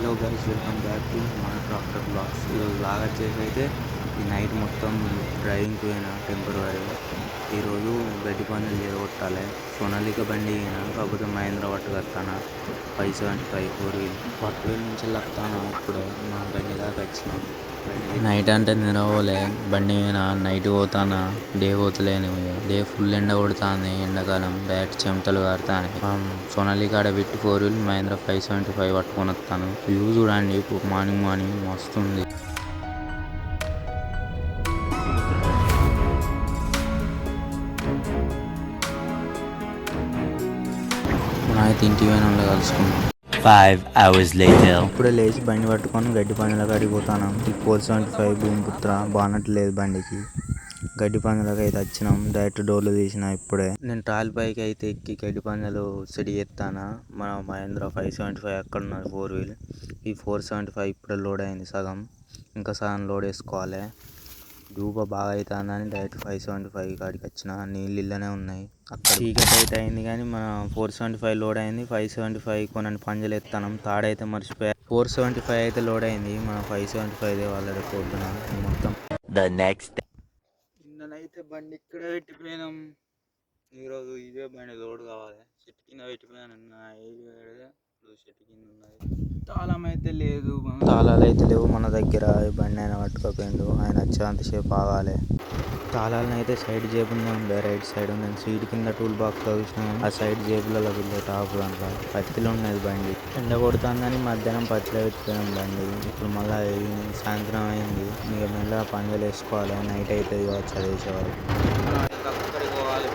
Hello guys, welcome back to మన tractor blogs. ఈరోజు లాగా వచ్చేసి అయితే ఈ నైట్ మొత్తం డ్రైవింగ్కి పోయినా టెంపరీ. ఈరోజు గడ్డి పనులు చేరగొట్టాలి. సోనాలిక బండి అయినా కాకపోతే మహేంద్ర పట్టుకొస్తాను 575 4 వీల్ పట్టువేలు నుంచి వస్తాను. ఇప్పుడే మా బండి దాకా వచ్చినాం. నైట్ అంటే నిద్రపోలే, బండి మీద నైట్ పోతానా, డే పోతలేను. డే ఫుల్ ఎండ కొడుతుంది, ఎండాకాలం బ్యాట్ చెమటలు కారుతాయి. సోనాలిక ఆడ పెట్టి 4 వీల్ మహేంద్ర 575 పట్టుకొని వస్తాను. వ్యూ చూడండి, మార్నింగ్ మార్నింగ్ మస్తుంది. అయితే ఇంటి పోయిన కలుసుకున్నాం. 5 hours later. ఇప్పుడే లేచి బండి పట్టుకొని గడ్డి పందులకు అడిగిపోతాను. ఈ 475 భూమిపుత్ర బానట్లేదు బండికి. గడ్డి పందులకు అయితే వచ్చినాం. డైరెక్ట్ డోర్లు తీసిన. ఇప్పుడే నేను ట్రాలీ పైకి అయితే ఎక్కి గడ్డి పందులు సెట్ చేస్తాను. మన మహేంద్ర 575 అక్కడ ఉన్నది 4 వీల్. ఈ 475 ఇప్పుడే లోడ్ అయింది సగం, ఇంకా సగం లోడ్ వేసుకోవాలి. ధూప బాగా అవుతుందని డైరెక్ట్ 575 కాడికి వచ్చిన. నీళ్ళు ఇళ్ళనే ఉన్నాయి. అక్కడ చీకటి అయితే అయింది కానీ మన 475 లోడ్ అయింది. 575 కొనని పంజలు ఎత్తాను. తాడైతే మర్చిపోయా. 475 అయితే లోడ్ అయింది. మన 575 వాళ్ళ పొద్దున మొత్తం. The next day. నిన్ననైతే బండి ఇక్కడే పెట్టిపోయినాం. ఈరోజు ఇదే బండి లోడ్ కావాలి. చెట్టు కింద పెట్టిపోయాను. చెట్టు కింద ఉన్నది. తాళం అయితే లేదు, తాళాలు అయితే లేవు మన దగ్గర. ఈ బండి ఆయన పట్టుకోపోయిండు. ఆయన వచ్చేంతసేపు ఆగాలి. తాళాలను అయితే సైడ్ జేబులోనే ఉండే, రైట్ సైడ్. నేను సీట్ కింద టూల్ బాక్స్ చూసిన, ఆ సైడ్ జేబులలో వీళ్ళు టాప్ దాంట్లో పత్తిలో ఉన్నది బండి. ఎండ కొడుతుందని మధ్యాహ్నం పత్తిలో పెట్టిపోయాం బండి. ఇప్పుడు మళ్ళీ సాయంత్రం అయింది. ఇక మెల్లగా పంజలు వేసుకోవాలి. నైట్ అవుతుంది కావచ్చు అది వేసేవారు. అక్కడికి పోవాలి.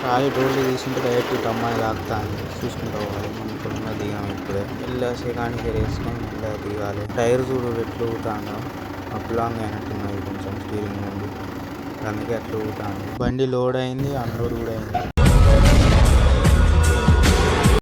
ఖాళీ డోర్లు తీసుకుంటే డైరెక్ట్ టమ్మాని తాకుతాను. చూసుకుంటూ పోవాలి. మనం పొద్దున్న దిగాము. ఇప్పుడే వెళ్ళేసి కానీ వేసుకొని మళ్ళీ దిగాలి. టైర్ చూడు ఎట్లు ఊగుతాను. అప్ లాంగ్ అయినట్టున్నది కొంచెం స్టీరింగ్ నుండి, అందుకే అట్లా ఊగుతాను. బండి లోడ్ అయింది, అన్లోడ్ కూడా అయింది.